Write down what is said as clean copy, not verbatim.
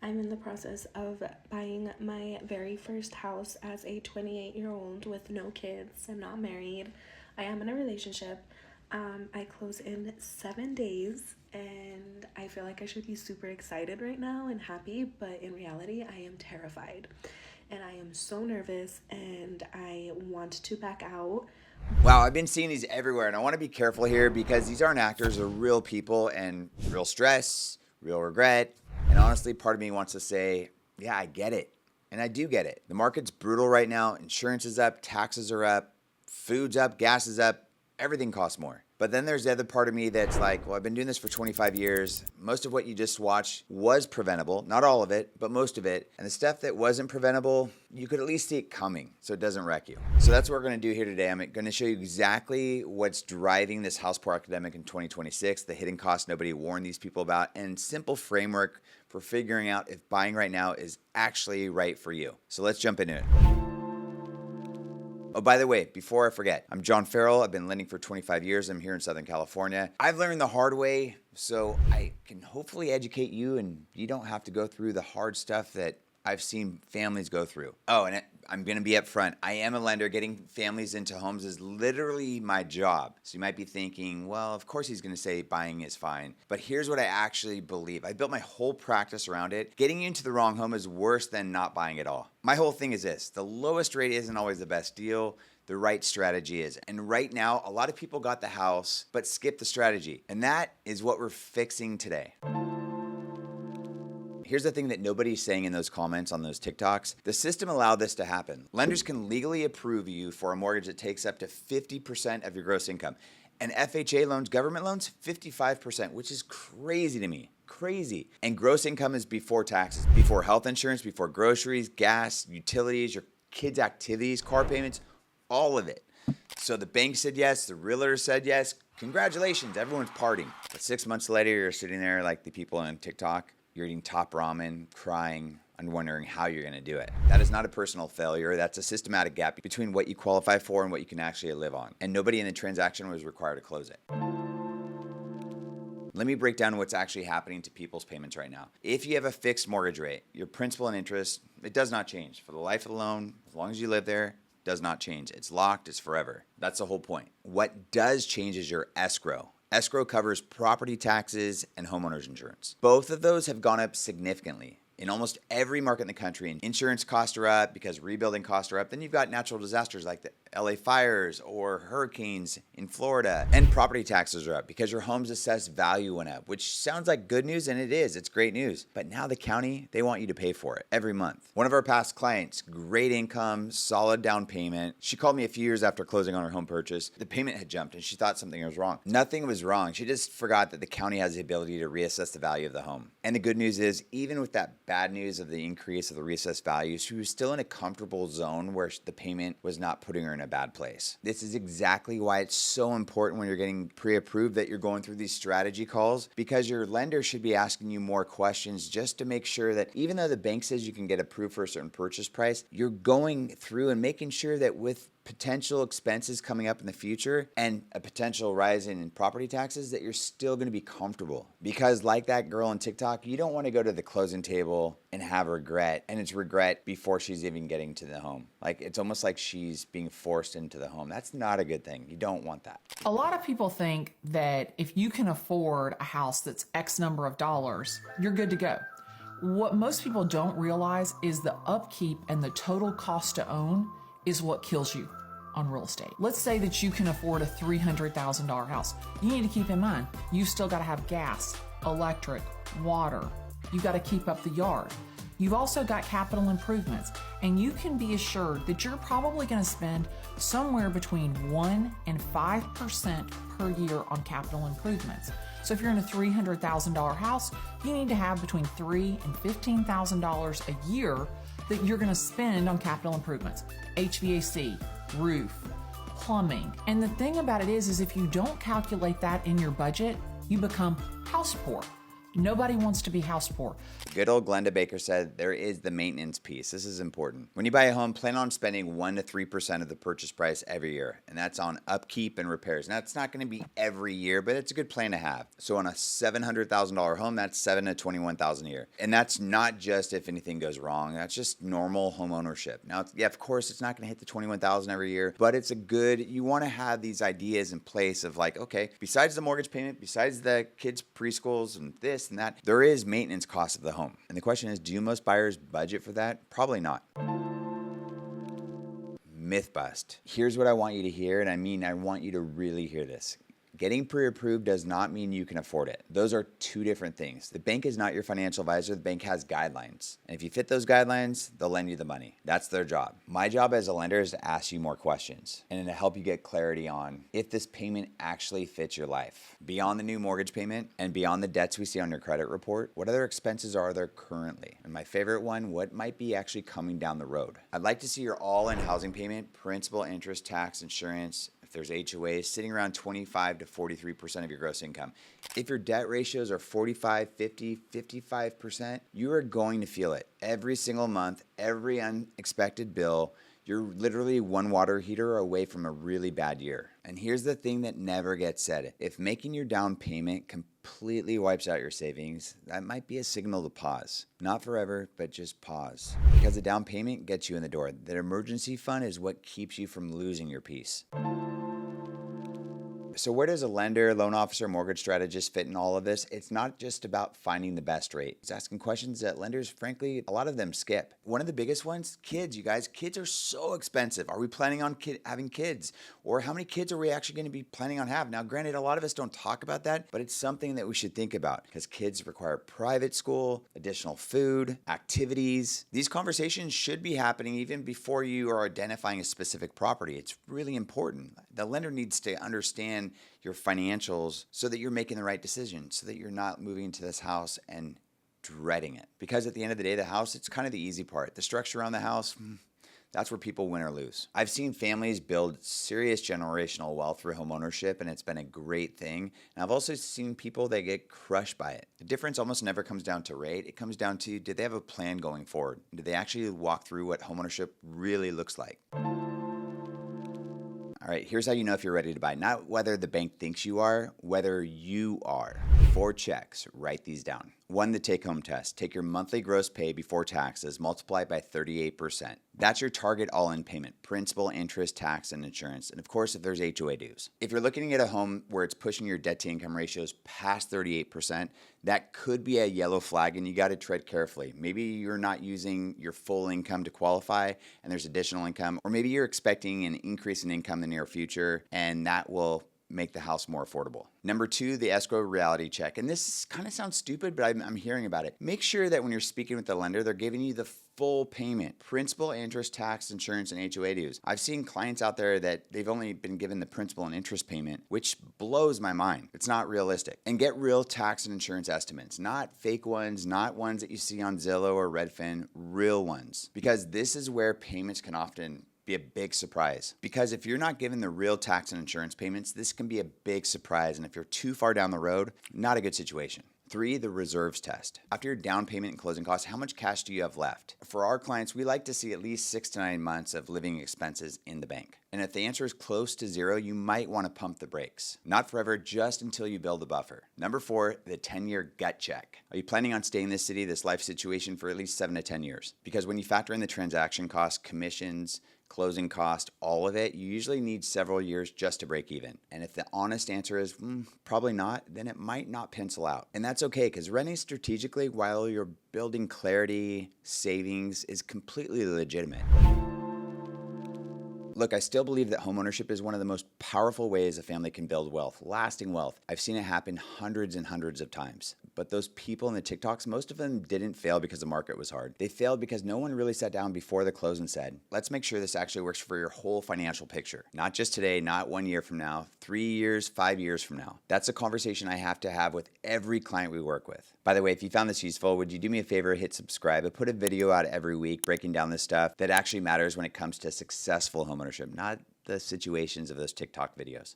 I'm in the process of buying my very first house as a 28-year-old with no kids. I'm not married. I am in a relationship. I close in 7 days, and I feel like I should be super excited right now and happy, but in reality, I am terrified. And I am so nervous, and I want to back out. Wow, I've been seeing these everywhere, and I want to be careful here because these aren't actors, they're real people and real stress, real regret. And honestly, part of me wants to say, yeah, I get it. And I do get it. The market's brutal right now. Insurance is up, taxes are up, food's up, gas is up, everything costs more. But then there's the other part of me that's like, well, I've been doing this for 25 years. Most of what you just watched was preventable. Not all of it, but most of it. And the stuff that wasn't preventable, you could at least see it coming so it doesn't wreck you. So that's what we're going to do here today. I'm going to show you exactly what's driving this house poor epidemic in 2026, the hidden costs nobody warned these people about, and simple framework for figuring out if buying right now is actually right for you. So let's jump into it. Oh, by the way, before I forget, I'm John Farrell. I've been lending for 25 years. I'm here in Southern California. I've learned the hard way, so I can hopefully educate you and you don't have to go through the hard stuff that I've seen families go through. Oh, and I'm going to be upfront. I am a lender. Getting families into homes is literally my job. So you might be thinking, well, of course he's going to say buying is fine. But here's what I actually believe. I built my whole practice around it. Getting you into the wrong home is worse than not buying at all. My whole thing is this. The lowest rate isn't always the best deal. The right strategy is. And right now, a lot of people got the house, but skipped the strategy. And that is what we're fixing today. Here's the thing that nobody's saying in those comments on those TikToks. The system allowed this to happen. Lenders can legally approve you for a mortgage that takes up to 50% of your gross income. And FHA loans, government loans, 55%, which is crazy to me. Crazy. And gross income is before taxes, before health insurance, before groceries, gas, utilities, your kids' activities, car payments, all of it. So the bank said yes, the realtor said yes. Congratulations, everyone's partying. But 6 months later, you're sitting there like the people on TikTok. You're eating top ramen, crying, and wondering how you're going to do it. That is not a personal failure. That's a systematic gap between what you qualify for and what you can actually live on. And nobody in the transaction was required to close it. Let me break down what's actually happening to people's payments right now. If you have a fixed mortgage rate, your principal and interest, it does not change. For the life of the loan, as long as you live there, it does not change. It's locked, it's forever. That's the whole point. What does change is your escrow. Escrow covers property taxes and homeowners insurance. Both of those have gone up significantly in almost every market in the country. And insurance costs are up because rebuilding costs are up. Then you've got natural disasters like the LA fires or hurricanes in Florida. And property taxes are up because your home's assessed value went up, which sounds like good news, and it is. It's great news. But now the county, they want you to pay for it every month. One of our past clients, great income, solid down payment. She called me a few years after closing on her home purchase. The payment had jumped and she thought something was wrong. Nothing was wrong. She just forgot that the county has the ability to reassess the value of the home. And the good news is, even with that bad news of the increase of the reassessed value, she was still in a comfortable zone where the payment was not putting her in a bad place. This is exactly why it's so important when you're getting pre-approved that you're going through these strategy calls, because your lender should be asking you more questions just to make sure that even though the bank says you can get approved for a certain purchase price, you're going through and making sure that with potential expenses coming up in the future and a potential rise in property taxes, that you're still going to be comfortable. Because like that girl on TikTok, you don't want to go to the closing table and have regret, and it's regret before she's even getting to the home. Like, it's almost like she's being forced into the home. That's not a good thing. You don't want that. A lot of people think that if you can afford a house that's X number of dollars, you're good to go. What most people don't realize is the upkeep and the total cost to own is what kills you on real estate. Let's say that you can afford a $300,000 house. You need to keep in mind, you still got to have gas, electric, water. You got to keep up the yard. You've also got capital improvements, and you can be assured that you're probably going to spend somewhere between 1% and 5% per year on capital improvements. So if you're in a $300,000 house, you need to have between $3,000 and $15,000 a year that you're going to spend on capital improvements. HVAC, roof, plumbing. And the thing about it is if you don't calculate that in your budget, you become house poor. Nobody wants to be house poor. Good old Glenda Baker said there is the maintenance piece. This is important. When you buy a home, plan on spending 1 to 3% of the purchase price every year, and that's on upkeep and repairs. Now, it's not going to be every year, but it's a good plan to have. So on a $700,000 home, that's $7,000 to $21,000 a year. And that's not just if anything goes wrong. That's just normal home ownership. Now, yeah, of course, it's not going to hit the $21,000 every year, but it's a good, you want to have these ideas in place of like, okay, besides the mortgage payment, besides the kids' preschools and this and that, there is maintenance costs of the home. And the question is, do most buyers budget for that? Probably not. Myth bust. Here's what I want you to hear, and I want you to really hear this. Getting pre-approved does not mean you can afford it. Those are two different things. The bank is not your financial advisor. The bank has guidelines. And if you fit those guidelines, they'll lend you the money. That's their job. My job as a lender is to ask you more questions and to help you get clarity on if this payment actually fits your life. Beyond the new mortgage payment and beyond the debts we see on your credit report, what other expenses are there currently? And my favorite one, what might be actually coming down the road? I'd like to see your all-in housing payment, principal, interest, tax, insurance, if there's HOAs, sitting around 25 to 43% of your gross income. If your debt ratios are 45, 50, 55%, you are going to feel it every single month, every unexpected bill. You're literally one water heater away from a really bad year. And here's the thing that never gets said. If making your down payment completely wipes out your savings, that might be a signal to pause. Not forever, but just pause. Because a down payment gets you in the door. That emergency fund is what keeps you from losing your peace. So where does a lender, loan officer, mortgage strategist fit in all of this? It's not just about finding the best rate. It's asking questions that lenders, frankly, a lot of them skip. One of the biggest ones, kids, you guys. Kids are so expensive. Are we planning on having kids? Or how many kids are we actually going to be planning on having? Now, granted, a lot of us don't talk about that, but it's something that we should think about because kids require private school, additional food, activities. These conversations should be happening even before you are identifying a specific property. It's really important. The lender needs to understand your financials so that you're making the right decision, so that you're not moving into this house and dreading it. Because at the end of the day, the house, it's kind of the easy part. The structure around the house, that's where people win or lose. I've seen families build serious generational wealth through home ownership, and it's been a great thing. And I've also seen people that get crushed by it. The difference almost never comes down to rate. It comes down to, did they have a plan going forward? Did they actually walk through what home ownership really looks like? All right, here's how you know if you're ready to buy. Not whether the bank thinks you are, whether you are. 4 checks, write these down. 1, the take-home test. Take your monthly gross pay before taxes, multiply by 38%. That's your target all-in payment, principal, interest, tax, and insurance. And of course, if there's HOA dues. If you're looking at a home where it's pushing your debt-to-income ratios past 38%, that could be a yellow flag, and you got to tread carefully. Maybe you're not using your full income to qualify, and there's additional income, or maybe you're expecting an increase in income in the near future, and that will make the house more affordable. Number 2, the escrow reality check. And this kind of sounds stupid, but I'm hearing about it. Make sure that when you're speaking with the lender, they're giving you the full payment, principal, interest, tax, insurance, and HOA dues. I've seen clients out there that they've only been given the principal and interest payment, which blows my mind. It's not realistic. And get real tax and insurance estimates, not fake ones, not ones that you see on Zillow or Redfin, real ones. Because this is where payments can often be a big surprise. Because if you're not given the real tax and insurance payments, this can be a big surprise. And if you're too far down the road, not a good situation. 3, the reserves test. After your down payment and closing costs, how much cash do you have left? For our clients, we like to see at least 6 to 9 months of living expenses in the bank. And if the answer is close to 0, you might want to pump the brakes. Not forever, just until you build a buffer. Number 4, the 10-year gut check. Are you planning on staying in this city, this life situation for at least 7 to 10 years? Because when you factor in the transaction costs, commissions, closing cost, all of it, you usually need several years just to break even. And if the honest answer is probably not, then it might not pencil out. And that's okay, because renting strategically while you're building clarity, savings is completely legitimate. Look, I still believe that homeownership is one of the most powerful ways a family can build wealth, lasting wealth. I've seen it happen hundreds and hundreds of times. But those people in the TikToks, most of them didn't fail because the market was hard. They failed because no one really sat down before the close and said, let's make sure this actually works for your whole financial picture. Not just today, not 1 year from now, 3 years, 5 years from now. That's a conversation I have to have with every client we work with. By the way, if you found this useful, would you do me a favor, hit subscribe? I put a video out every week breaking down this stuff that actually matters when it comes to successful homeownership, not the situations of those TikTok videos.